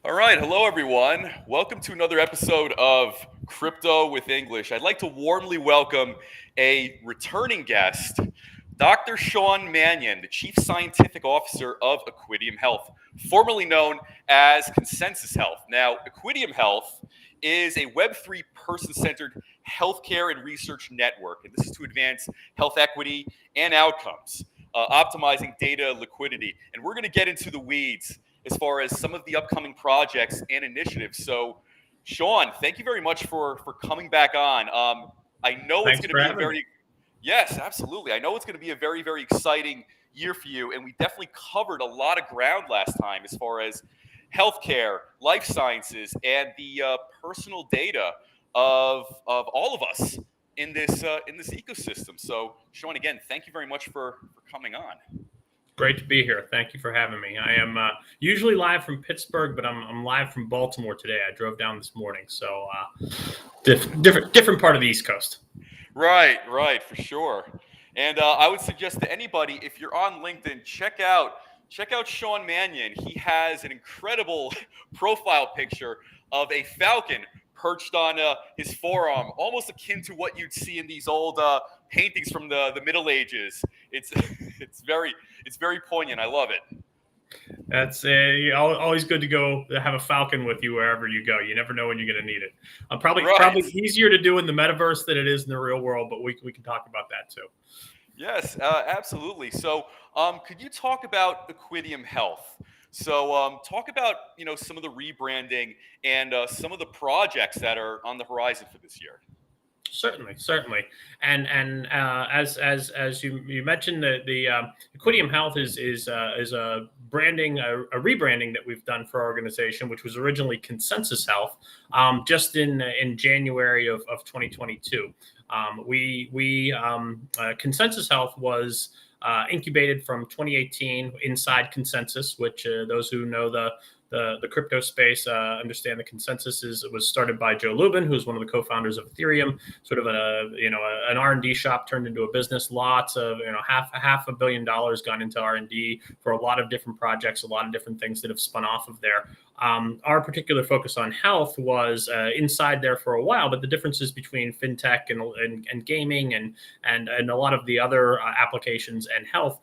All right, hello everyone. Welcome to another episode of Crypto with English. I'd like to warmly welcome a returning guest, Dr. Sean Manion, the Chief Scientific Officer of Equideum Health, formerly known as Consensus Health. Now, Equideum Health is a Web3 person centered healthcare and research network, and this is to advance health equity and outcomes, optimizing data liquidity. And we're going to get into the weeds as far as some of the upcoming projects and initiatives. So, Sean, thank you very much for coming back on. I know it's Thanks going to for be a having me. very Yes, absolutely. I know it's going to be a very, very exciting year for you, and we definitely covered a lot of ground last time as far as healthcare, life sciences, and the personal data of all of us in this ecosystem. So, Sean, again, thank you very much for coming on. Great to be here. Thank you for having me. I am usually live from Pittsburgh, but I'm live from Baltimore today. I drove down this morning, so different part of the East Coast. Right, for sure. And I would suggest to anybody, if you're on LinkedIn, check out Sean Manion. He has an incredible profile picture of a falcon perched on his forearm, almost akin to what you'd see in these old paintings from the Middle Ages. It's it's very poignant. I love it. That's always good to go have a falcon with you wherever you go. You never know when you're going to need it. Probably Right. easier to do in the metaverse than it is in the real world, but we can talk about that too. Yes, absolutely. So, could you talk about Equideum Health? So, talk about some of the rebranding and some of the projects that are on the horizon for this year. Certainly, and as you mentioned, the Equideum Health is a branding a rebranding that we've done for our organization, which was originally Consensus Health, just in January of 2022. Consensus Health was incubated from 2018 inside Consensus, which those who know the crypto space understand the Consensus was started by Joe Lubin, who's one of the co-founders of Ethereum. Sort of an R&D shop turned into a business. Lots of half a billion dollars gone into R&D for a lot of different projects, a lot of different things that have spun off of there. Our particular focus on health was inside there for a while, but the differences between fintech and gaming and a lot of the other applications and health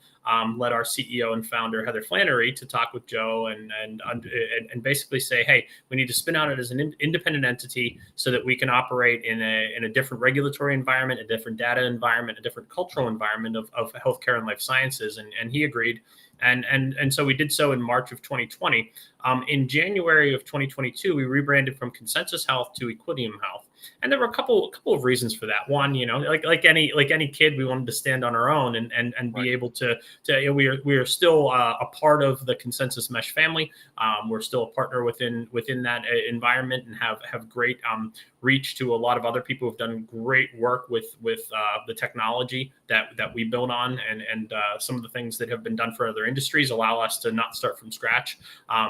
led our CEO and founder Heather Flannery to talk with Joe and basically say, hey, we need to spin out it as an independent entity so that we can operate in a different regulatory environment, a different data environment, a different cultural environment of healthcare and life sciences. And he agreed. And so we did so in March of 2020. In January of 2022, we rebranded from Consensus Health to Equideum Health. And there were a couple of reasons for that. One, like any kid, we wanted to stand on our own and be Right. able to we are still a part of the Consensus Mesh family. We're still a partner within that environment and have great reach to a lot of other people who've done great work with the technology that we build on, and some of the things that have been done for other industries allow us to not start from scratch,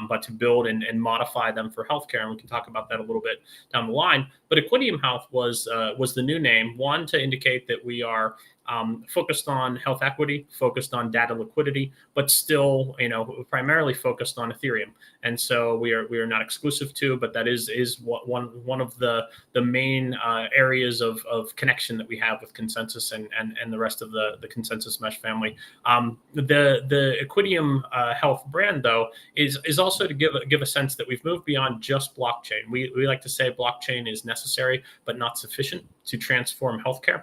but to build and modify them for healthcare. And we can talk about that a little bit down the line. But Equideum Health was the new name, one, to indicate that we are focused on health equity, focused on data liquidity, but still, primarily focused on Ethereum. And so we are not exclusive to, but that is one of the main areas of connection that we have with Consensus and the rest of the Consensus Mesh family. The Equideum Health brand, though, is also to give a sense that we've moved beyond just blockchain. We like to say blockchain is necessary but not sufficient to transform healthcare,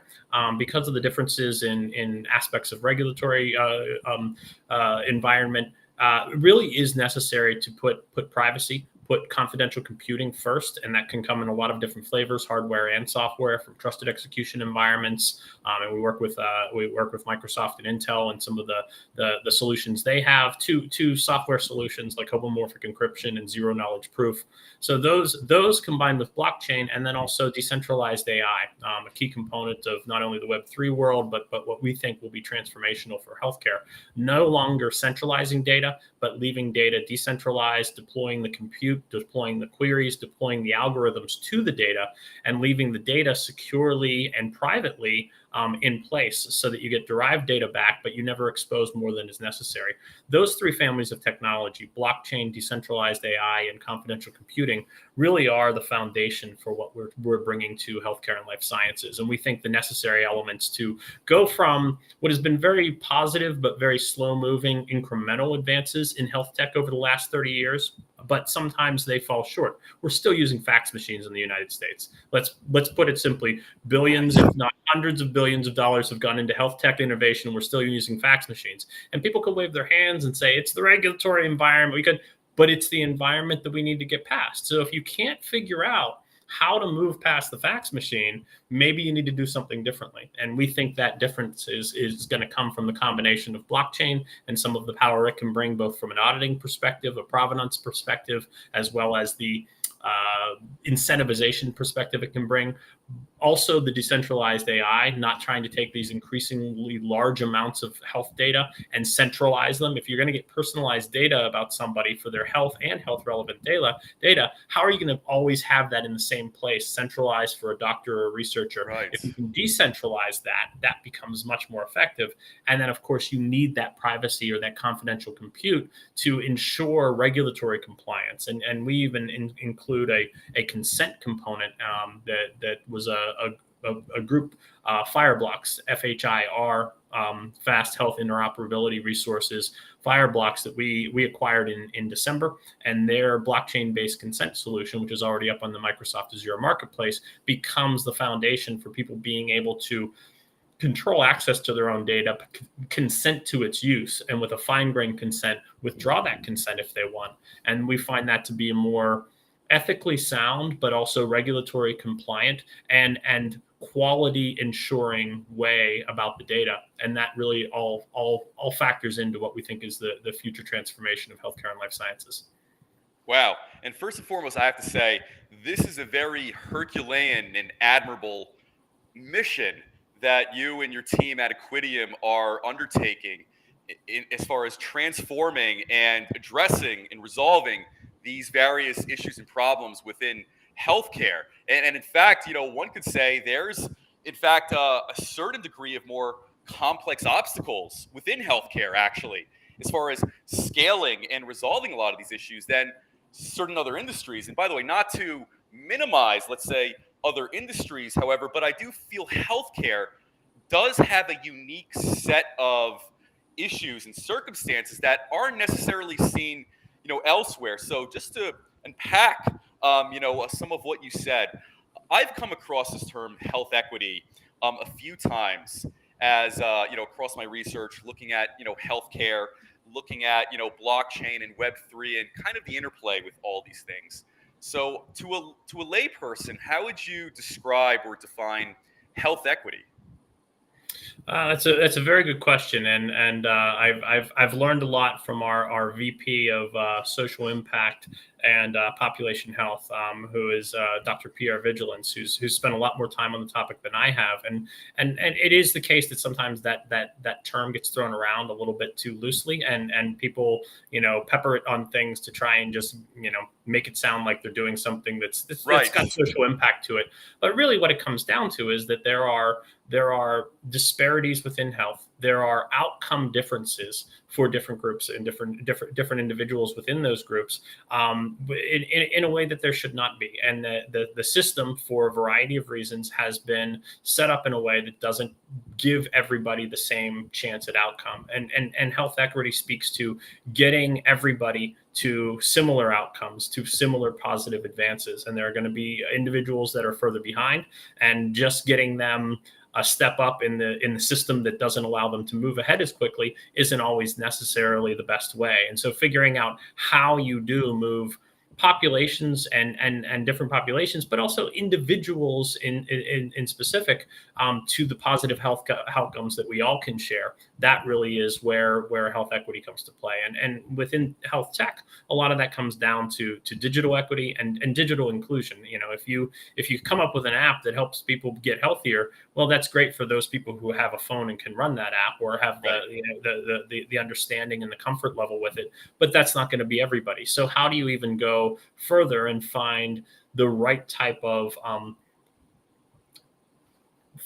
because of the differences in aspects of regulatory environment. It really is necessary to put privacy, put confidential computing first, and that can come in a lot of different flavors, hardware and software, from trusted execution environments. And we work with Microsoft and Intel and some of the solutions they have, to software solutions like homomorphic encryption and zero knowledge proof. So those combined with blockchain, and then also decentralized AI, a key component of not only the Web3 world, but what we think will be transformational for healthcare. No longer centralizing data, but leaving data decentralized, deploying the compute compute, deploying the queries, deploying the algorithms to the data, and leaving the data securely and privately in place so that you get derived data back, but you never expose more than is necessary. Those three families of technology, blockchain, decentralized AI, and confidential computing, really are the foundation for what we're bringing to healthcare and life sciences. And we think the necessary elements to go from what has been very positive but very slow moving incremental advances in health tech over the last 30 years, but sometimes they fall short. We're still using fax machines in the United States. Let's put it simply: billions, if not hundreds of billions of dollars have gone into health tech innovation. We're still using fax machines. And people can wave their hands and say it's the regulatory environment. But it's the environment that we need to get past. So if you can't figure out how to move past the fax machine, maybe you need to do something differently. And we think that difference is going to come from the combination of blockchain and some of the power it can bring, both from an auditing perspective, a provenance perspective, as well as the incentivization perspective it can bring. Also, the decentralized AI, not trying to take these increasingly large amounts of health data and centralize them. If you're going to get personalized data about somebody for their health and health relevant data, how are you going to always have that in the same place, centralized for a doctor or a researcher? Right. If you can decentralize that, that becomes much more effective. And then, of course, you need that privacy or that confidential compute to ensure regulatory compliance. And we even include a consent component that was a group, Fireblocks, FHIR, Fast Health Interoperability Resources, Fireblocks, that we acquired in December, and their blockchain-based consent solution, which is already up on the Microsoft Azure Marketplace, becomes the foundation for people being able to control access to their own data, consent to its use, and with a fine-grained consent, withdraw that consent if they want. And we find that to be a more ethically sound, but also regulatory compliant and quality ensuring way about the data. And that really all factors into what we think is the future transformation of healthcare and life sciences. Wow. And first and foremost, I have to say, this is a very Herculean and admirable mission that you and your team at Equideum are undertaking as far as transforming and addressing and resolving these various issues and problems within healthcare. And in fact, one could say there's, in fact, a certain degree of more complex obstacles within healthcare, actually, as far as scaling and resolving a lot of these issues than certain other industries. And by the way, not to minimize, let's say, other industries, however, but I do feel healthcare does have a unique set of issues and circumstances that aren't necessarily seen, elsewhere. So just to unpack, some of what you said, I've come across this term health equity a few times as, across my research, looking at, healthcare, looking at, blockchain and Web3 and kind of the interplay with all these things. So to a layperson, how would you describe or define health equity? That's a very good question, and I've learned a lot from our VP of social impact and population health, who is Dr. Pierre Vigilance, who's spent a lot more time on the topic than I have, and it is the case that sometimes that term gets thrown around a little bit too loosely, and people pepper it on things to try and just make it sound like they're doing something that's got social impact to it. But really, what it comes down to is that there are disparities within health. There are outcome differences for different groups and different individuals within those groups, in a way that there should not be. And the system, for a variety of reasons, has been set up in a way that doesn't give everybody the same chance at outcome. And health equity speaks to getting everybody to similar outcomes, to similar positive advances. And there are going to be individuals that are further behind, and just getting them a step up in the system that doesn't allow them to move ahead as quickly isn't always necessarily the best way. And so figuring out how you do move populations and different populations, but also individuals in specific, to the positive health outcomes that we all can share. That really is where health equity comes to play. And within health tech, a lot of that comes down to digital equity and digital inclusion. If you come up with an app that helps people get healthier, well, that's great for those people who have a phone and can run that app, or have the understanding and the comfort level with it. But that's not going to be everybody. So how do you even go go further and find the right type of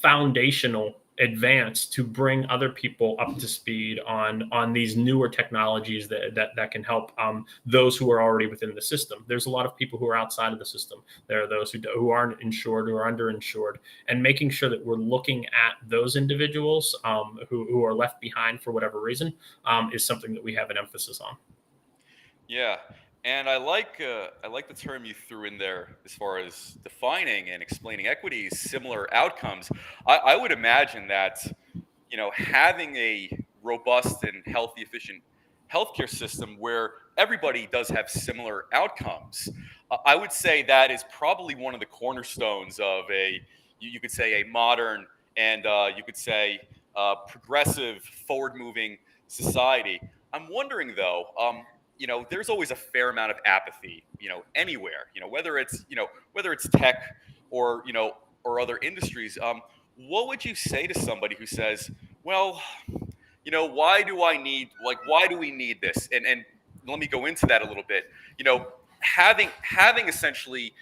foundational advance to bring other people up to speed on these newer technologies that can help those who are already within the system. There's a lot of people who are outside of the system. There are those who aren't insured, who are underinsured, and making sure that we're looking at those individuals who are left behind for whatever reason is something that we have an emphasis on. Yeah, and I like the term you threw in there as far as defining and explaining equities, similar outcomes. I would imagine that having a robust and healthy, efficient healthcare system where everybody does have similar outcomes, I would say that is probably one of the cornerstones of you could say a modern and you could say progressive, forward-moving society. I'm wondering though. There's always a fair amount of apathy, anywhere, whether it's tech or, or other industries. What would you say to somebody who says, well, why do we need this? And let me go into that a little bit. Having essentially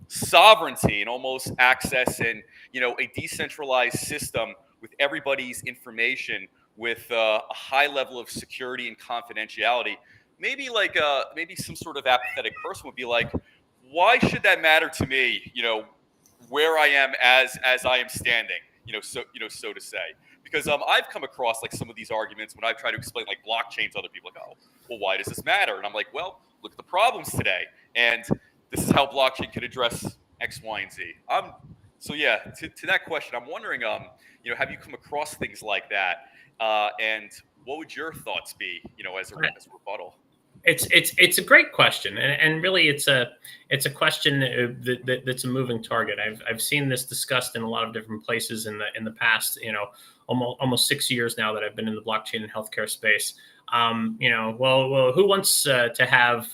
sovereignty and almost access and, a decentralized system with everybody's information with a high level of security and confidentiality. Maybe maybe some sort of apathetic person would be like, why should that matter to me? Where I am as I am standing. So to say, because I've come across like some of these arguments when I've tried to explain like blockchain to other people. Like, oh, well, why does this matter? And I'm like, well, look at the problems today, and this is how blockchain could address X, Y, and Z. So yeah, to that question, I'm wondering, have you come across things like that? And what would your thoughts be, as a rebuttal? It's a great question, and really it's a question that's a moving target. I've seen this discussed in a lot of different places in the past. Almost 6 years now that I've been in the blockchain and healthcare space. Well, who wants to have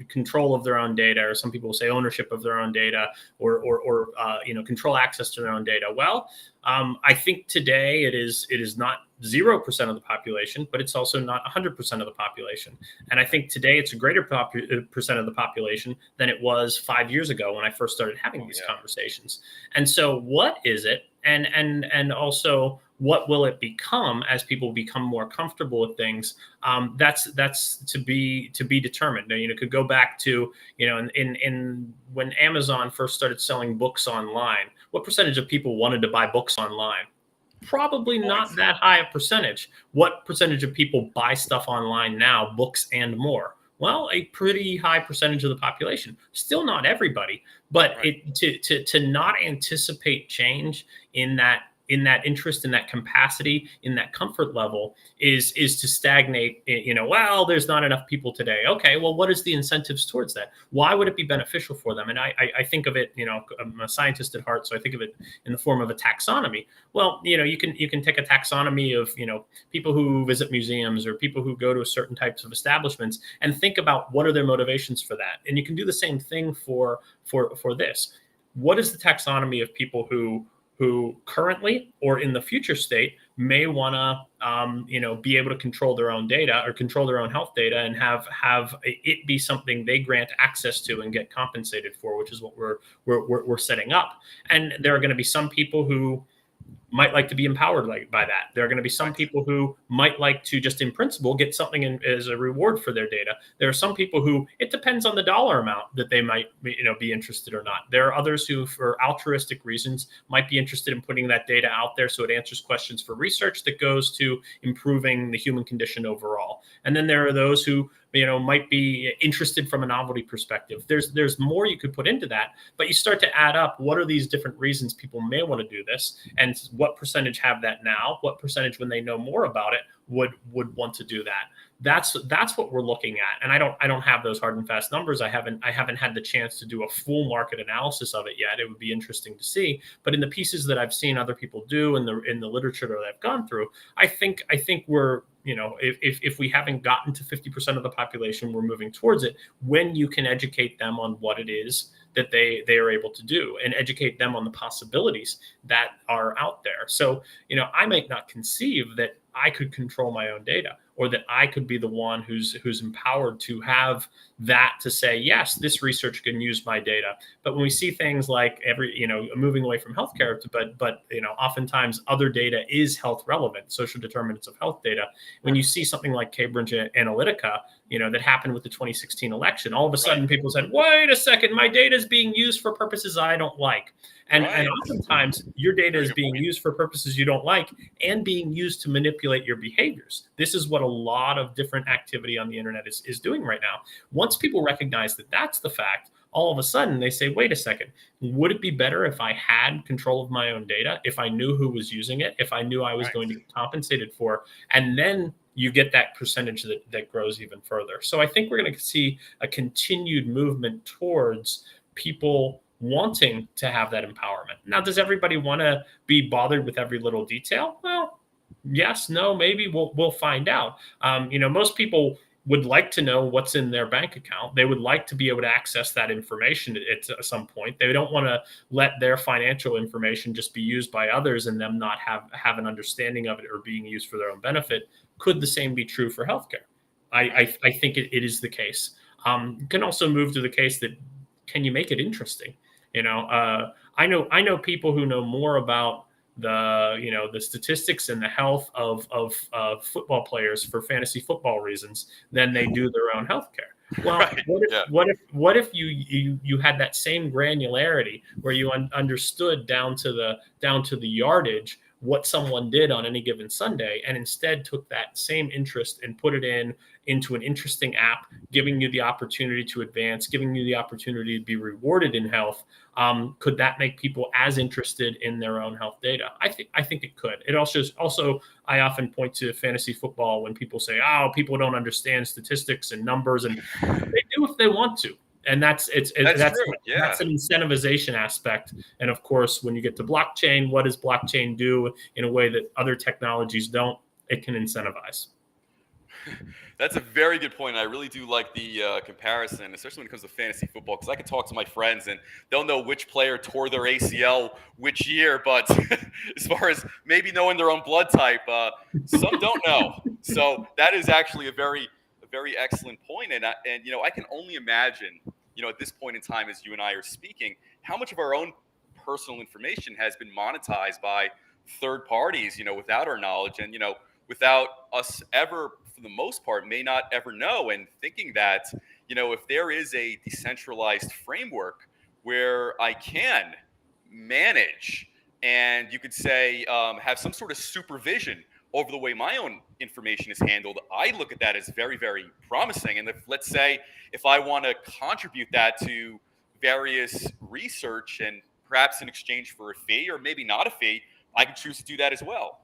control of their own data, or some people will say ownership of their own data, or control access to their own data? Well, I think today it is not 0% of the population, but it's also not 100% of the population. And I think today it's a greater percent of the population than it was 5 years ago when I first started having these conversations. And so, what is it? And also, what will it become as people become more comfortable with things? That's to be determined. It could go back to in when Amazon first started selling books online. What percentage of people wanted to buy books online? Probably not that high a percentage. What percentage of people buy stuff online now, books and more? Well, a pretty high percentage of the population. Still not everybody, but to not anticipate change in that interest, in that capacity, in that comfort level is to stagnate. Well, there's not enough people today. Okay, well, what is the incentives towards that? Why would it be beneficial for them? And I think of it, I'm a scientist at heart, so I think of it in the form of a taxonomy. Well, you can take a taxonomy of, people who visit museums or people who go to certain types of establishments and think about what are their motivations for that. And you can do the same thing for this. What is the taxonomy of people who currently or in the future state may want to, be able to control their own data or control their own health data and have it be something they grant access to and get compensated for, which is what we're setting up. And there are going to be some people who might like to be empowered by that. There are going to be some people who might like to just in principle get something as a reward for their data. There are some people who it depends on the dollar amount that they might be interested or not. There are others who, for altruistic reasons, might be interested in putting that data out there so it answers questions for research that goes to improving the human condition overall. And then there are those who might be interested from a novelty perspective. There's more you could put into that, but you start to add up what are these different reasons people may want to do this, and what percentage have that now, what percentage when they know more about it would want to do that. That's what we're looking at. And I don't have those hard and fast numbers. I haven't had the chance to do a full market analysis of it yet. It would be interesting to see. But in the pieces that I've seen other people do in the literature that I've gone through, I think we're, if we haven't gotten to 50% of the population, we're moving towards it when you can educate them on what it is that they are able to do and educate them on the possibilities that are out there. So, I might not conceive that I could control my own data. or that I could be the one who's empowered to have that to say, yes, this research can use my data. But when we see things like moving away from healthcare, but oftentimes other data is health relevant, social determinants of health data. When you see something like Cambridge Analytica, that happened with the 2016 election, all of a sudden people said, wait a second, my data is being used for purposes I don't like. And oftentimes your data is being used for purposes you don't like and being used to manipulate your behaviors. This is what a lot of different activity on the internet is doing right now. Once people recognize that that's the fact, all of a sudden they say, wait a second, would it be better if I had control of my own data, if I knew who was using it, if I knew I was going to get compensated for, and then you get that percentage that grows even further. So I think we're going to see a continued movement towards people wanting to have that empowerment. Now, does everybody want to be bothered with every little detail? Well, yes, no, maybe we'll find out. Most people would like to know what's in their bank account. They would like to be able to access that information at some point. They don't want to let their financial information just be used by others and them not have an understanding of it or being used for their own benefit. Could the same be true for healthcare? I think it is the case. You can also move to the case that, can you make it interesting? I know people who know more about the statistics and the health of football players for fantasy football reasons than they do their own healthcare. Well, what if you had that same granularity where you understood down to the yardage what someone did on any given Sunday, and instead took that same interest and put it into an interesting app, giving you the opportunity to advance, giving you the opportunity to be rewarded in health? Could that make people as interested in their own health data? I think it could. It also I often point to fantasy football when people say, "Oh, people don't understand statistics and numbers," and they do if they want to. And that's an incentivization aspect. And of course, when you get to blockchain, what does blockchain do in a way that other technologies don't? It can incentivize. That's a very good point. I really do like the comparison, especially when it comes to fantasy football, because I can talk to my friends and they'll know which player tore their ACL which year. But as far as maybe knowing their own blood type, some don't know. So that is actually a very excellent point. And I can only imagine, at this point in time, as you and I are speaking, how much of our own personal information has been monetized by third parties, without our knowledge, and, without us ever, for the most part, may not ever know. And thinking that, if there is a decentralized framework where I can manage and you could say have some sort of supervision over the way my own information is handled, I look at that as very, very promising. And let's say if I want to contribute that to various research and perhaps in exchange for a fee or maybe not a fee, I can choose to do that as well.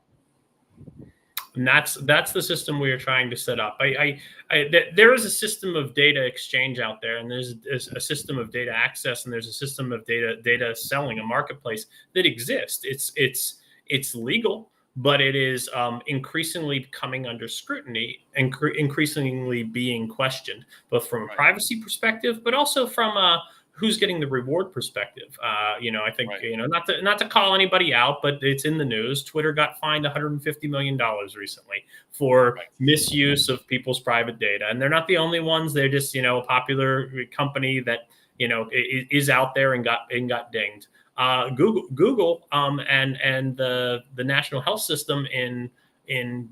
And that's the system we are trying to set up. There is a system of data exchange out there, and there's a system of data access, and there's a system of data selling, a marketplace that exists. It's legal, but it is increasingly coming under scrutiny and increasingly being questioned, both from a privacy perspective, but also from a who's getting the reward perspective. I think, not to call anybody out, but it's in the news. Twitter got fined $150 million recently for misuse of people's private data. And they're not the only ones. They're just, a popular company that, is out there and got dinged. Google and the National Health System in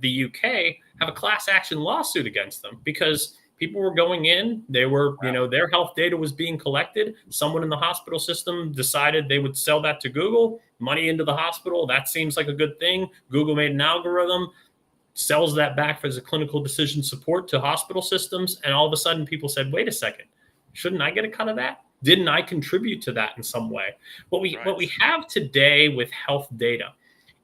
the UK have a class action lawsuit against them because people were going in, they were, their health data was being collected. Someone in the hospital system decided they would sell that to Google, money into the hospital. That seems like a good thing. Google made an algorithm, sells that back as a clinical decision support to hospital systems. And all of a sudden people said, wait a second, shouldn't I get a cut of that? Didn't I contribute to that in some way? What we have today with health data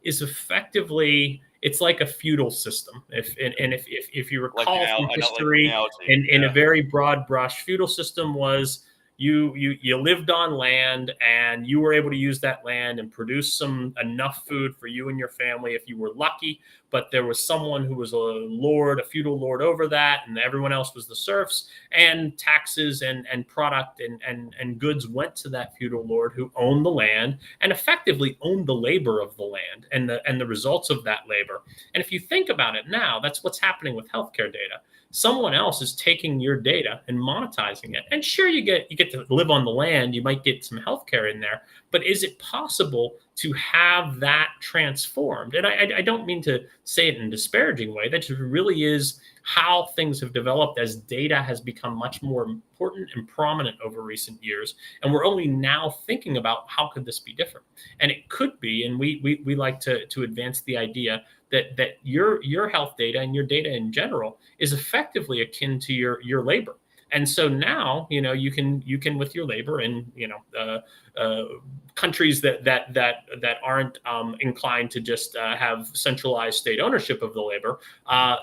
is effectively, it's like a feudal system. If you recall from history, in a very broad brush, feudal system was, you lived on land and you were able to use that land and produce enough food for you and your family if you were lucky. But there was someone who was a feudal lord over that, and everyone else was the serfs, and taxes and product and goods went to that feudal lord who owned the land and effectively owned the labor of the land and the results of that labor. And if you think about it now, that's what's happening with healthcare data. Someone else is taking your data and monetizing it. And sure, you get to live on the land, you might get some healthcare in there, but is it possible to have that transformed? And I don't mean to say it in a disparaging way. That just really is how things have developed as data has become much more important and prominent over recent years. And we're only now thinking about how could this be different? And it could be, and we like to advance the idea that your health data and your data in general is effectively akin to your labor. And so now, you can with your labor in countries that aren't inclined to just have centralized state ownership of the labor,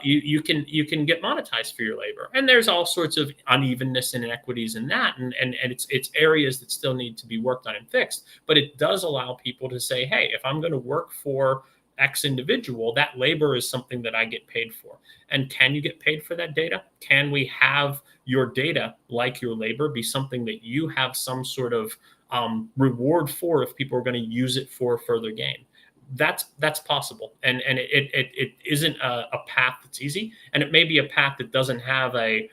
you can get monetized for your labor. And there's all sorts of unevenness and inequities in that, and it's areas that still need to be worked on and fixed. But it does allow people to say, hey, if I'm going to work for X individual, that labor is something that I get paid for. And can you get paid for that data? Can we have your data, like your labor, be something that you have some sort of reward for if people are going to use it for further gain? That's possible, and it isn't a path that's easy, and it may be a path that doesn't have a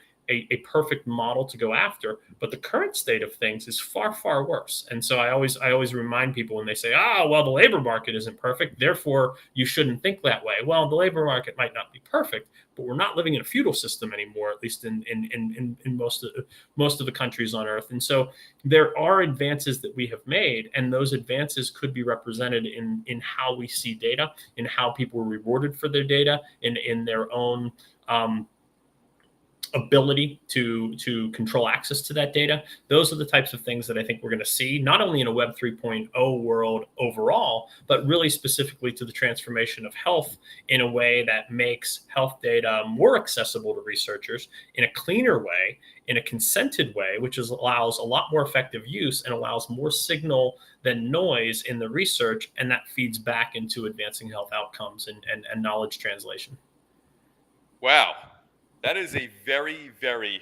perfect model to go after, but the current state of things is far, far worse. And so I always remind people when they say, well, the labor market isn't perfect, therefore you shouldn't think that way. Well, the labor market might not be perfect, but we're not living in a feudal system anymore, at least in most of the countries on Earth. And so there are advances that we have made, and those advances could be represented in how we see data, in how people are rewarded for their data, in their own ability to control access to that data. Those are the types of things that I think we're going to see, not only in a Web 3.0 world overall, but really specifically to the transformation of health in a way that makes health data more accessible to researchers in a cleaner way, in a consented way, which allows a lot more effective use and allows more signal than noise in the research, and that feeds back into advancing health outcomes and knowledge translation. Wow. That is a very, very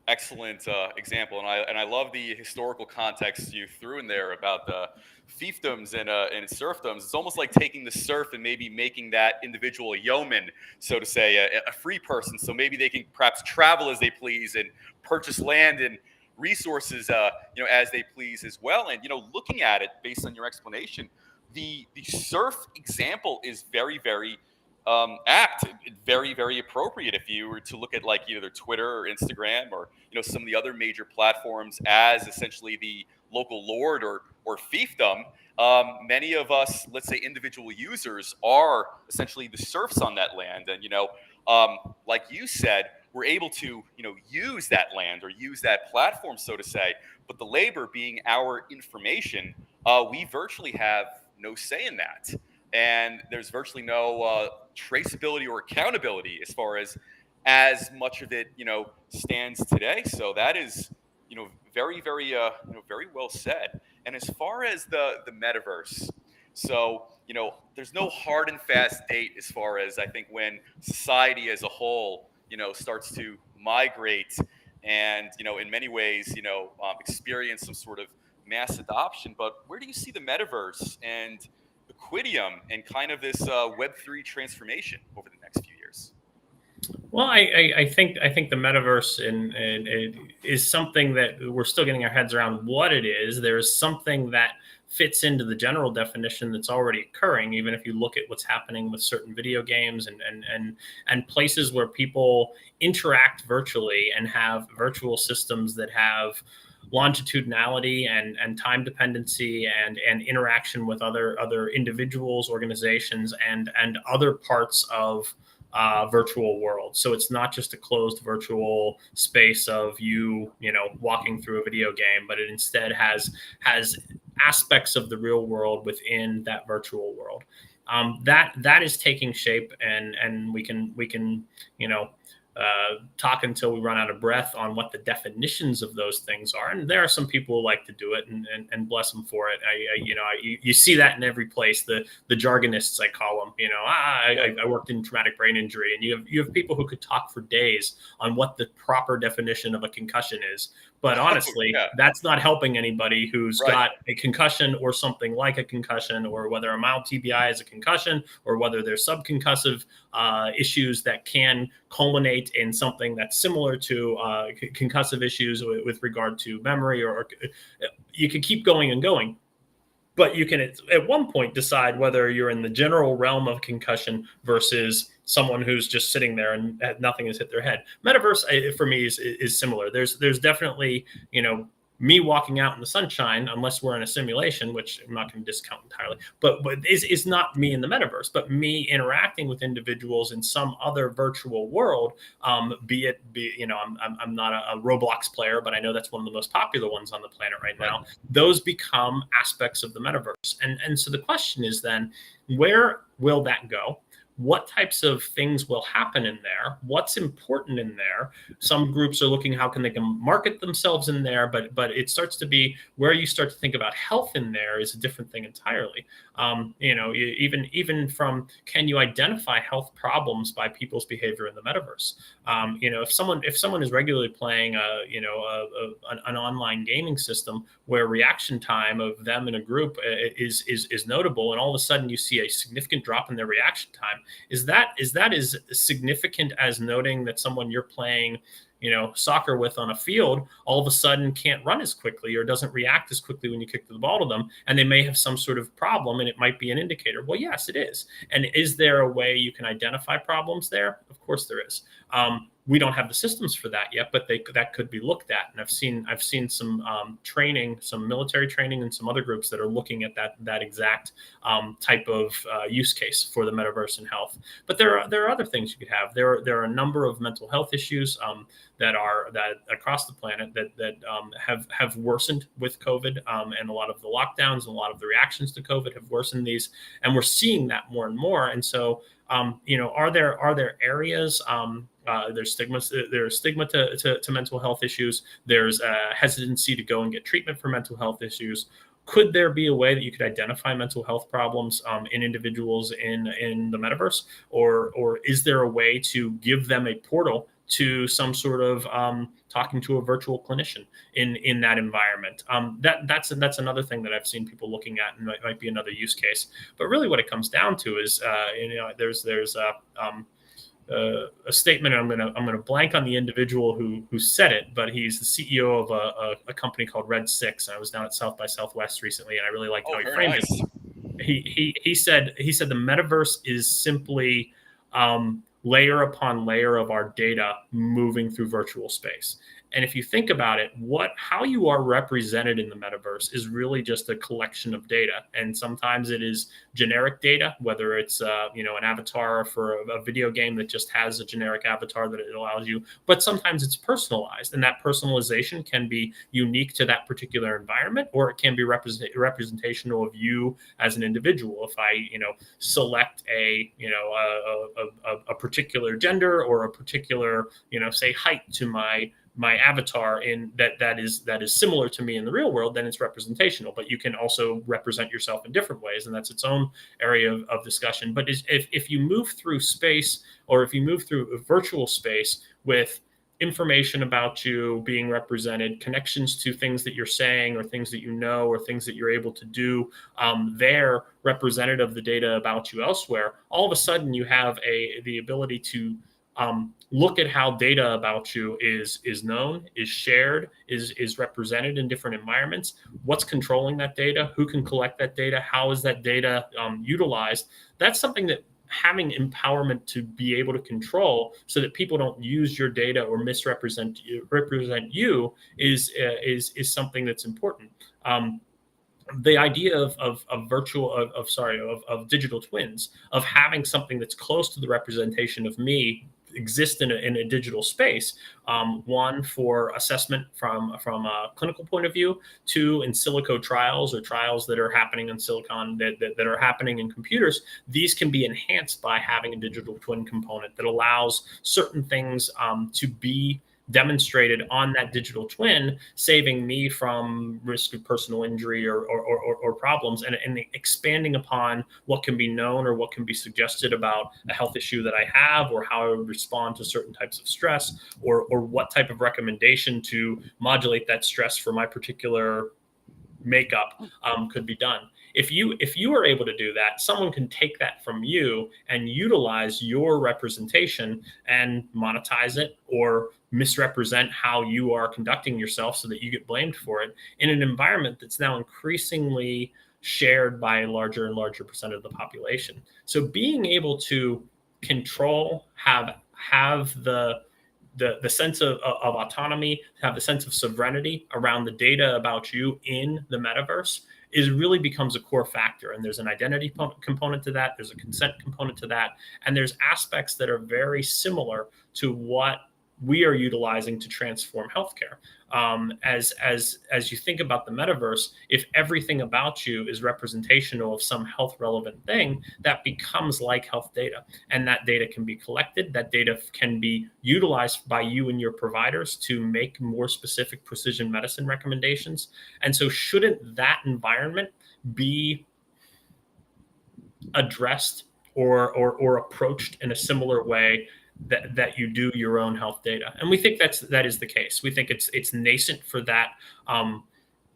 excellent example, and I love the historical context you threw in there about the fiefdoms and serfdoms. It's almost like taking the serf and maybe making that individual a yeoman, so to say, a free person. So maybe they can perhaps travel as they please and purchase land and resources, as they please as well. And looking at it based on your explanation, the serf example is very, very apt, very, very appropriate if you were to look at like either Twitter or Instagram or some of the other major platforms as essentially the local lord or fiefdom. Many of us, let's say individual users, are essentially the serfs on that land, and like you said, we're able to use that land or use that platform, so to say. But the labor being our information, we virtually have no say in that. And there's virtually no traceability or accountability as much of it stands today. So that is very, very very well said. And as far as the metaverse, so there's no hard and fast date as far as I think when society as a whole starts to migrate and in many ways experience some sort of mass adoption. But where do you see the metaverse and Equideum and kind of this Web3 transformation over the next few years? Well, I think the metaverse is something that we're still getting our heads around what it is. There's something that fits into the general definition that's already occurring, even if you look at what's happening with certain video games and places where people interact virtually and have virtual systems that have longitudinality and time dependency and interaction with other individuals, organizations, and other parts of virtual world. So it's not just a closed virtual space of walking through a video game, but it instead has aspects of the real world within that virtual world. That is taking shape, and we can talk until we run out of breath on what the definitions of those things are. And there are some people who like to do it, and bless them for it. You see that in every place. The jargonists, I call them. I worked in traumatic brain injury, and you have people who could talk for days on what the proper definition of a concussion is. But honestly, that's not helping anybody who's got a concussion or something like a concussion, or whether a mild TBI is a concussion, or whether there's subconcussive issues that can culminate in something that's similar to concussive issues with regard to memory, or you could keep going and going. But you can at one point decide whether you're in the general realm of concussion versus someone who's just sitting there and nothing has hit their head. Metaverse for me is similar. There's definitely, me walking out in the sunshine, unless we're in a simulation, which I'm not going to discount entirely, but is not me in the metaverse, but me interacting with individuals in some other virtual world. I'm not a Roblox player, but I know that's one of the most popular ones on the planet right now. Those become aspects of the metaverse. And so the question is then, where will that go? What types of things will happen in there? What's important in there? Some groups are looking how can they market themselves in there, but it starts to be where you start to think about health in there is a different thing entirely. Even from, can you identify health problems by people's behavior in the metaverse? If someone is regularly playing an online gaming system where reaction time of them in a group is notable, and all of a sudden you see a significant drop in their reaction time, is that as significant as noting that someone you're playing soccer with on a field all of a sudden can't run as quickly or doesn't react as quickly when you kick the ball to them, and they may have some sort of problem, and it might be an indicator? Well, yes, it is. And is there a way you can identify problems there? Of course there is. We don't have the systems for that yet, but that could be looked at. And I've seen some training, some military training, and some other groups that are looking at that exact type of use case for the metaverse and health. But there are other things you could have. There are a number of mental health issues that across the planet that have worsened with COVID, and a lot of the lockdowns and a lot of the reactions to COVID have worsened these, and we're seeing that more and more. And so, are there areas? There's stigma to mental health issues. There's hesitancy to go and get treatment for mental health issues. Could there be a way that you could identify mental health problems in individuals in the metaverse, or is there a way to give them a portal to some sort of talking to a virtual clinician in that environment? That's another thing that I've seen people looking at, and might be another use case. But really, what it comes down to is, there's a statement. I'm gonna blank on the individual who said it, but he's the CEO of a company called Red 6. I was down at South by Southwest recently, and I really liked how he framed it. He said the metaverse is simply layer upon layer of our data moving through virtual space. And if you think about it, how you are represented in the metaverse is really just a collection of data. And sometimes it is generic data, whether it's an avatar for a video game that just has a generic avatar that it allows you. But sometimes it's personalized, and that personalization can be unique to that particular environment, or it can be representational of you as an individual. If I select a particular gender or a particular say height to my avatar in that is similar to me in the real world, then it's representational. But you can also represent yourself in different ways, and that's its own area of discussion. But if you move through space, or if you move through a virtual space with information about you being represented, connections to things that you're saying, or things that or things that you're able to do, they're representative of the data about you elsewhere. All of a sudden, you have the ability to look at how data about you is known, is shared, is represented in different environments. What's controlling that data? Who can collect that data? How is that data utilized? That's something that having empowerment to be able to control, so that people don't use your data or misrepresent you is something that's important. The idea of digital twins, of having something that's close to the representation of me exist in a digital space. One for assessment from a clinical point of view, two in silico trials or trials that are happening in silicon that are happening in computers. These can be enhanced by having a digital twin component that allows certain things to be demonstrated on that digital twin, saving me from risk of personal injury or problems, and expanding upon what can be known or what can be suggested about a health issue that I have, or how I would respond to certain types of stress, or what type of recommendation to modulate that stress for my particular makeup could be done. If you are able to do that, someone can take that from you and utilize your representation and monetize it, or misrepresent how you are conducting yourself so that you get blamed for it in an environment that's now increasingly shared by a larger and larger percent of the population. So being able to control, have the sense of autonomy, have the sense of sovereignty around the data about you in the metaverse really becomes a core factor. And there's an identity component to that. There's a consent component to that. And there's aspects that are very similar to what we are utilizing to transform healthcare. As you think about the metaverse, if everything about you is representational of some health relevant thing, that becomes like health data. And that data can be collected. That data can be utilized by you and your providers to make more specific precision medicine recommendations. And so shouldn't that environment be addressed or approached in a similar way that you do your own health data? And we think that is the case. We think it's nascent for that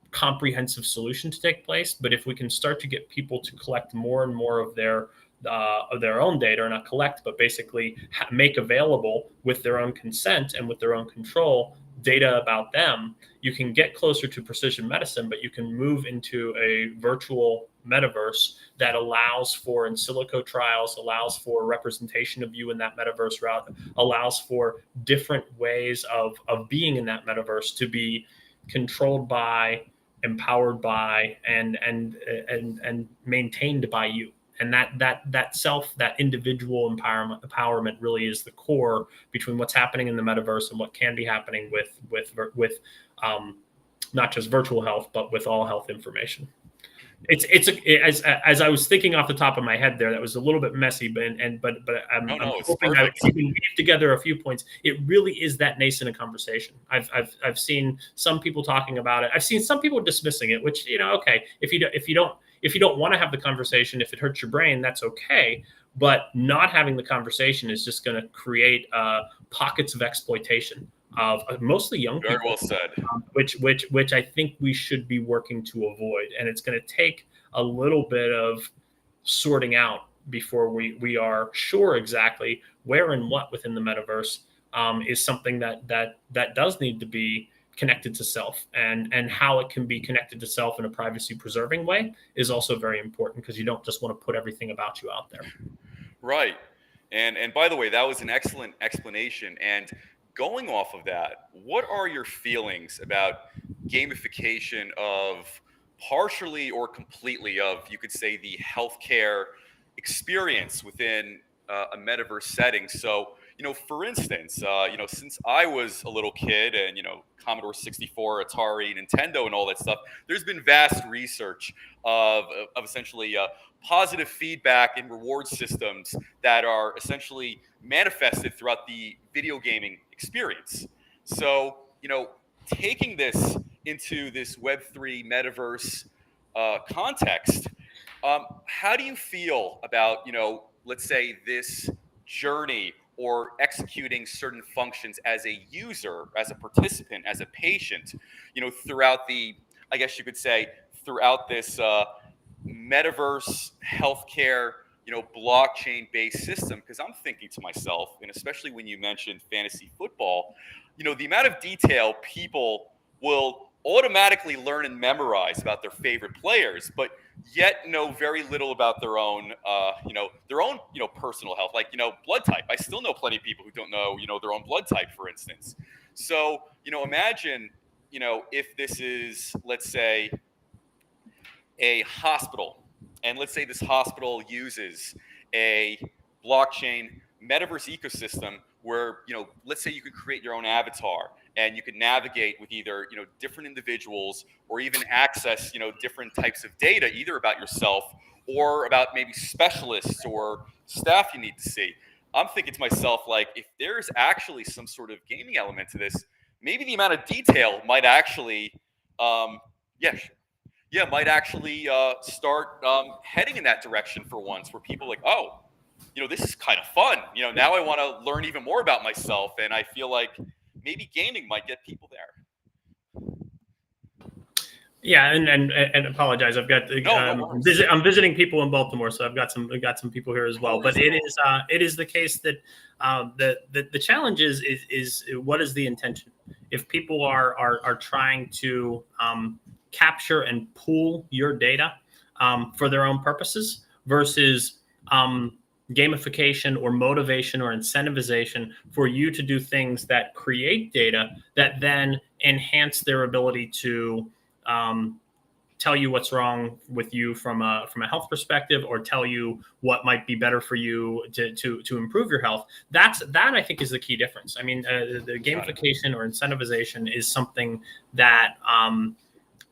comprehensive solution to take place. But if we can start to get people to collect more and more of their own data, or not collect, but basically make available with their own consent and with their own control data about them, you can get closer to precision medicine, but you can move into a virtual metaverse that allows for in silico trials, allows for representation of you in that metaverse route, allows for different ways of being in that metaverse to be controlled by, empowered by, and maintained by you. And that individual empowerment really is the core between what's happening in the metaverse and what can be happening with not just virtual health, but with all health information. As I was thinking off the top of my head there, that was a little bit messy, but I'm hoping I can weave together a few points. It really is that nascent a conversation. I've seen some people talking about it. I've seen some people dismissing it, which, okay, if you don't want to have the conversation, if it hurts your brain, that's okay. But not having the conversation is just going to create pockets of exploitation of mostly young people. Very well said. Which I think we should be working to avoid. And it's going to take a little bit of sorting out before we are sure exactly where and what within the metaverse is something that does need to be connected to self, and how it can be connected to self in a privacy preserving way is also very important, because you don't just want to put everything about you out there. Right. And by the way, that was an excellent explanation. And going off of that, what are your feelings about gamification of partially or completely of, you could say, the healthcare experience within a metaverse setting? So, for instance, since I was a little kid and, Commodore 64, Atari, Nintendo, and all that stuff, there's been vast research of essentially positive feedback and reward systems that are essentially manifested throughout the video gaming experience. So, taking this into this Web3 metaverse context, how do you feel about, let's say, this journey or executing certain functions as a user, as a participant, as a patient, throughout the, I guess you could say, throughout this metaverse healthcare, blockchain-based system? Because I'm thinking to myself, and especially when you mentioned fantasy football, the amount of detail people will automatically learn and memorize about their favorite players, but yet know very little about their own, personal health, like, blood type. I still know plenty of people who don't know, their own blood type, for instance. So, imagine, if this is, let's say, a hospital, and let's say this hospital uses a blockchain metaverse ecosystem where, let's say you could create your own avatar and you could navigate with either, different individuals or even access, different types of data, either about yourself or about maybe specialists or staff you need to see. I'm thinking to myself, like, if there's actually some sort of gaming element to this, maybe the amount of detail might actually, yeah, yeah, might actually start heading in that direction for once, where people are like, oh, this is kind of fun. Now I want to learn even more about myself, and I feel like maybe gaming might get people there. Yeah, and apologize. I've got No I'm visiting people in Baltimore, so I've got some people here as well. But it is the case that the challenge is what is the intention? If people are trying to capture and pool your data for their own purposes versus gamification or motivation or incentivization for you to do things that create data that then enhance their ability to tell you what's wrong with you from a health perspective, or tell you what might be better for you to improve your health. That I think is the key difference. I mean, the gamification or incentivization is something that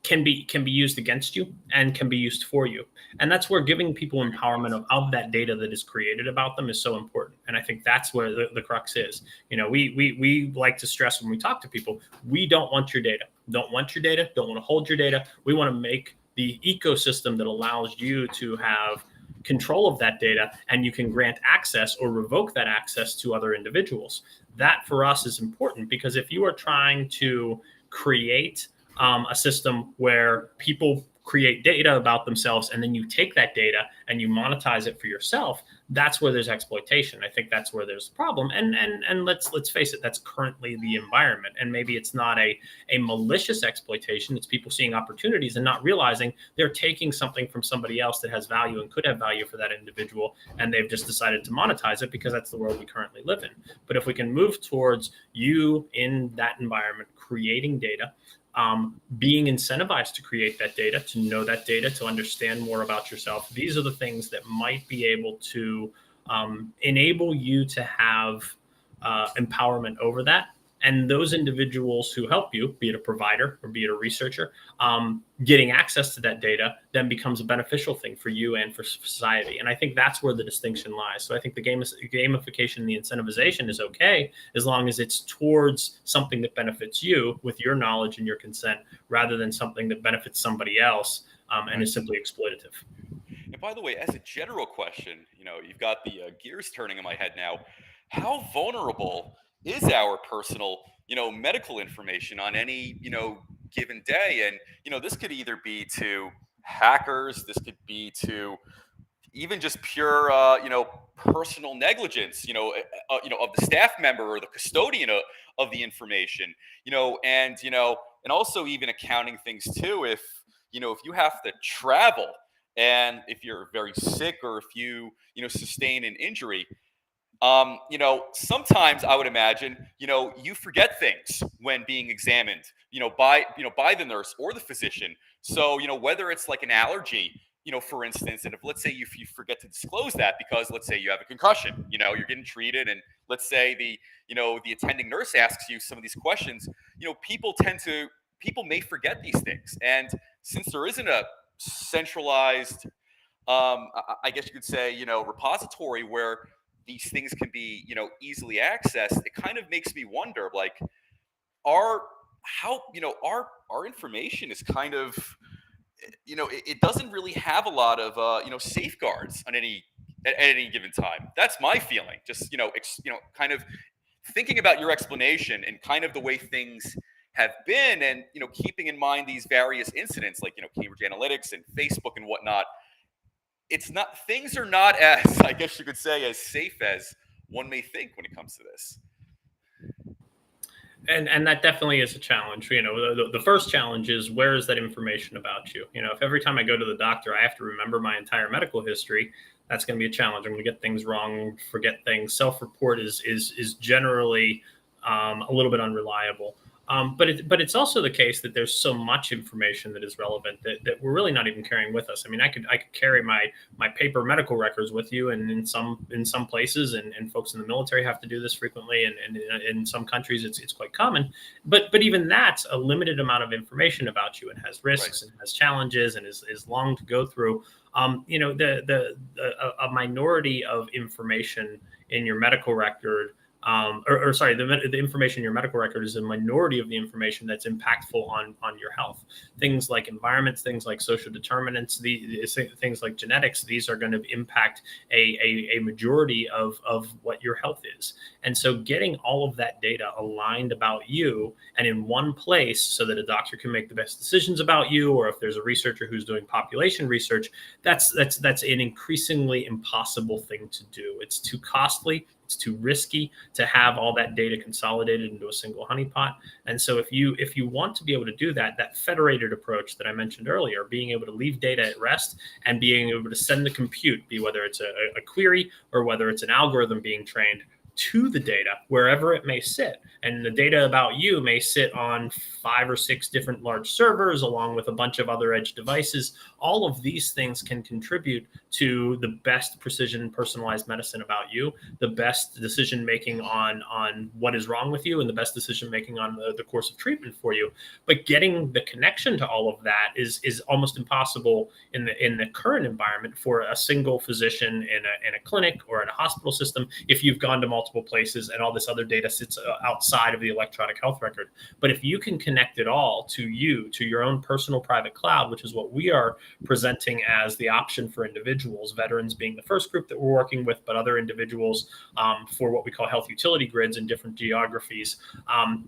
can be used against you and can be used for you. And that's where giving people empowerment of that data that is created about them is so important. And I think that's where the crux is. We like to stress when we talk to people, we don't want your data. Don't want your data. Don't want to hold your data. We want to make the ecosystem that allows you to have control of that data, and you can grant access or revoke that access to other individuals. That for us is important, because if you are trying to create a system where people create data about themselves and then you take that data and you monetize it for yourself, that's where there's exploitation. I think that's where there's a problem. And let's face it, that's currently the environment. And maybe it's not a malicious exploitation. It's people seeing opportunities and not realizing they're taking something from somebody else that has value and could have value for that individual, and they've just decided to monetize it because that's the world we currently live in. But if we can move towards you in that environment creating data, being incentivized to create that data, to know that data, to understand more about yourself. These are the things that might be able to enable you to have empowerment over that. And those individuals who help you, be it a provider or be it a researcher, getting access to that data then becomes a beneficial thing for you and for society. And I think that's where the distinction lies. So I think the gamification and the incentivization is okay as long as it's towards something that benefits you with your knowledge and your consent, rather than something that benefits somebody else and is simply exploitative. And by the way, as a general question, you've got the gears turning in my head now. How vulnerable is our personal, medical information on any, given day? And, this could either be to hackers, this could be to even just pure, personal negligence, of the staff member or the custodian of the information, and also even accounting things too. If you have to travel, and if you're very sick, or if you, sustain an injury, sometimes I would imagine, you forget things when being examined, by the nurse or the physician. So, whether it's like an allergy, for instance, and if, let's say, if you forget to disclose that because, let's say, you have a concussion, you're getting treated, and let's say the attending nurse asks you some of these questions, people may forget these things. And since there isn't a centralized, I guess you could say, repository where these things can be, easily accessed, it kind of makes me wonder, like, our information is kind of, it doesn't really have a lot of, safeguards at any given time. That's my feeling. Just, kind of thinking about your explanation and kind of the way things have been, and, keeping in mind these various incidents like, Cambridge Analytics and Facebook and whatnot. Things are not as, I guess you could say, as safe as one may think when it comes to this. And that definitely is a challenge. The first challenge is, where is that information about you? If every time I go to the doctor, I have to remember my entire medical history, that's going to be a challenge. I'm going to get things wrong, forget things. Self-report is generally a little bit unreliable. But it's also the case that there's so much information that is relevant that we're really not even carrying with us. I mean, I could carry my paper medical records with you, and in some places, and folks in the military have to do this frequently, and in some countries it's quite common. But even that's a limited amount of information about you, and has risks and has challenges and is long to go through. A minority of information in your medical record, the information in your medical record is a minority of the information that's impactful on your health. Things like environments, things like social determinants, things like genetics, these are going to impact a majority of what your health is. And so getting all of that data aligned about you and in one place so that a doctor can make the best decisions about you, or if there's a researcher who's doing population research, that's an increasingly impossible thing to do. It's too costly. It's too risky to have all that data consolidated into a single honeypot. And so if you want to be able to do that federated approach that I mentioned earlier, being able to leave data at rest and being able to send the compute, be whether it's a query or whether it's an algorithm being trained, to the data wherever it may sit. And the data about you may sit on 5 or 6 different large servers along with a bunch of other edge devices. All of these things can contribute to the best precision personalized medicine about you, the best decision making on what is wrong with you, and the best decision making on the course of treatment for you. But getting the connection to all of that is almost impossible in the current environment for a single physician in a clinic or in a hospital system if you've gone to multiple places and all this other data sits outside of the electronic health record. But if you can connect it all to you, to your own personal private cloud, which is what we are presenting as the option for individuals, veterans being the first group that we're working with, but other individuals for what we call health utility grids in different geographies.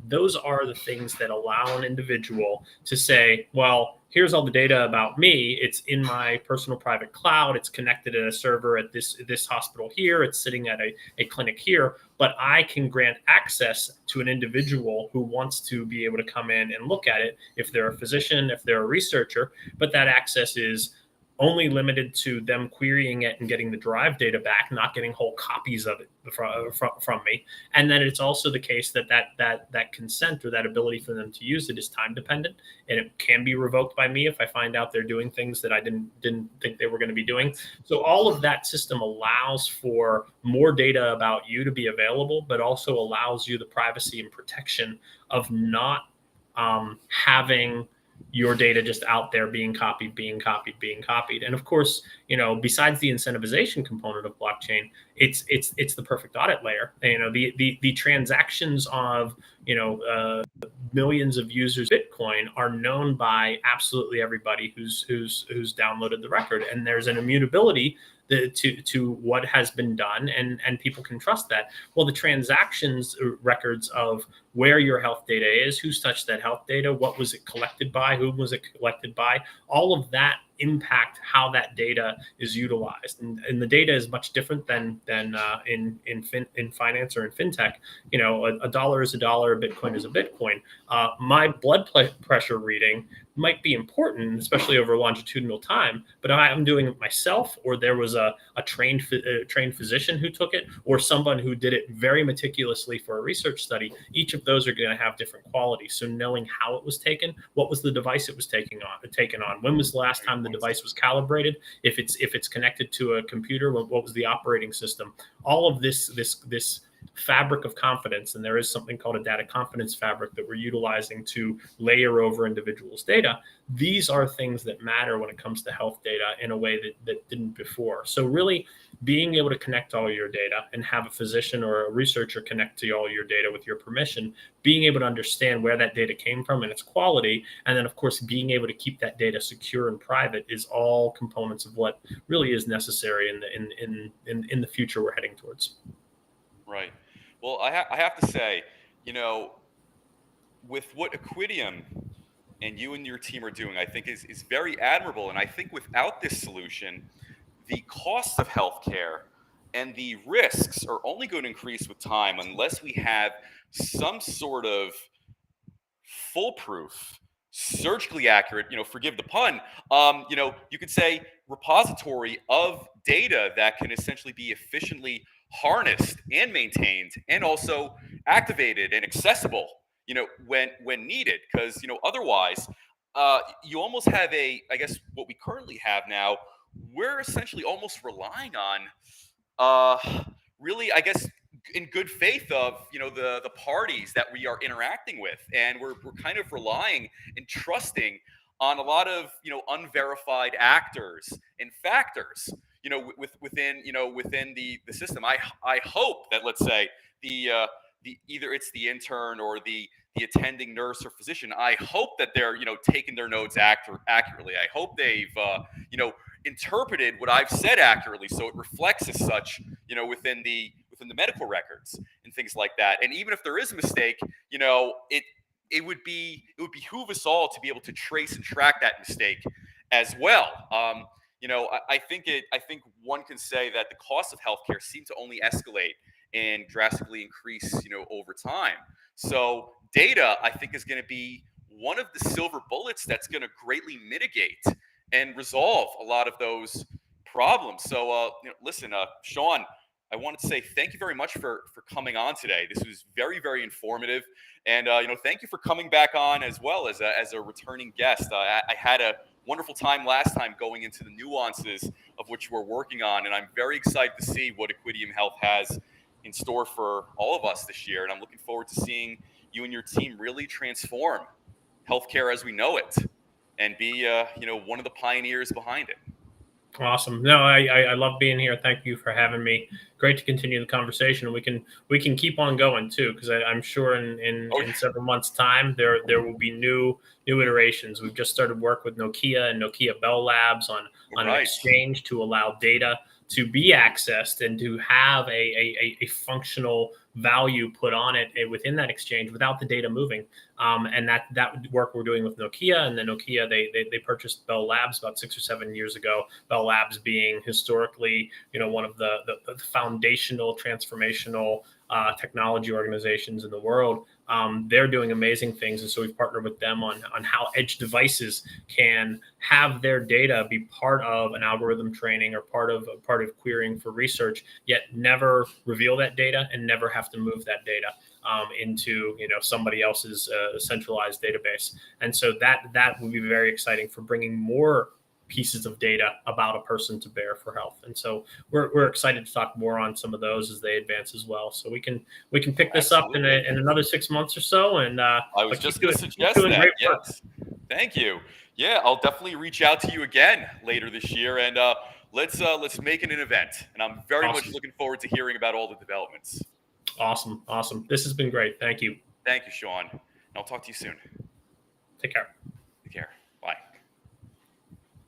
Those are the things that allow an individual to say, well, here's all the data about me. It's in my personal private cloud. It's connected at a server at this hospital here. It's sitting at a clinic here. But I can grant access to an individual who wants to be able to come in and look at it if they're a physician, if they're a researcher. But that access is only limited to them querying it and getting the derived data back, not getting whole copies of it from me. And then it's also the case that consent or that ability for them to use it is time dependent, and it can be revoked by me if I find out they're doing things that I didn't think they were going to be doing. So all of that system allows for more data about you to be available, but also allows you the privacy and protection of not having your data just out there being copied. And of course, besides the incentivization component of blockchain, it's the perfect audit layer. The transactions of millions of users of Bitcoin are known by absolutely everybody who's downloaded the record, and there's an immutability to what has been done, and people can trust that. Well, the transactions records of where your health data is, who's touched that health data, what was it collected by, whom was it collected by, all of that impact how that data is utilized. And the data is much different than in finance or in fintech. A dollar is a dollar, a Bitcoin is a Bitcoin. My blood pressure reading might be important, especially over longitudinal time, but I'm doing it myself, or there was a trained physician who took it, or someone who did it very meticulously for a research study. Each of those are going to have different qualities. So knowing how it was taken, what was the device it was taken on, when was the last time the device was calibrated, if it's connected to a computer, what was the operating system, all of this fabric of confidence. And there is something called a data confidence fabric that we're utilizing to layer over individuals' data. These are things that matter when it comes to health data in a way that didn't before. So really being able to connect all your data and have a physician or a researcher connect to all your data with your permission, being able to understand where that data came from and its quality, and then of course being able to keep that data secure and private is all components of what really is necessary in the future we're heading towards. Right. Well, I have to say, with what Equideum and you and your team are doing, I think is very admirable. And I think without this solution, the cost of healthcare and the risks are only going to increase with time unless we have some sort of foolproof, surgically accurate, forgive the pun, you could say repository of data that can essentially be efficiently harnessed and maintained and also activated and accessible when needed, because otherwise, you almost have I guess what we currently have now. We're essentially almost relying on, really, I guess, in good faith of the parties that we are interacting with, and we're kind of relying and trusting on a lot of unverified actors and factors within the system. I hope that, let's say, the either it's the intern or the attending nurse or physician, I hope that they're taking their notes accurately. I hope they've interpreted what I've said accurately, so it reflects as such within the medical records and things like that. And even if there is a mistake, it would behoove us all to be able to trace and track that mistake as well. I think one can say that the cost of healthcare seem to only escalate and drastically increase over time. So data, I think, is going to be one of the silver bullets that's going to greatly mitigate and resolve a lot of those problems. So listen, Sean, I wanted to say thank you very much for coming on today. This was very, very informative, and thank you for coming back on as well as a returning guest. I had a wonderful time last time going into the nuances of which we're working on, and I'm very excited to see what Equideum Health has in store for all of us this year. And I'm looking forward to seeing you and your team really transform healthcare as we know it, and be one of the pioneers behind it. Awesome. No, I love being here. Thank you for having me. Great to continue the conversation. We can keep on going too, because I'm sure in several months' time there will be new iterations. We've just started work with Nokia and Nokia Bell Labs on an exchange to allow data to be accessed and to have a functional value put on it within that exchange without the data moving. And that work we're doing with Nokia, and then Nokia, they purchased Bell Labs about 6 or 7 years ago. Bell Labs being historically, one of the foundational transformational technology organizations in the world. They're doing amazing things, and so we've partnered with them on how edge devices can have their data be part of an algorithm training or part of querying for research, yet never reveal that data and never have to move that data into somebody else's centralized database. And so that would be very exciting for bringing more pieces of data about a person to bear for health. And so we're excited to talk more on some of those as they advance as well. So we can pick this up in another 6 months or so. And I was just going to suggest that. Yes. Thank you. Yeah, I'll definitely reach out to you again later this year, and let's make it an event. And I'm very much looking forward to hearing about all the developments. Awesome. This has been great. Thank you. Thank you, Sean. And I'll talk to you soon. Take care.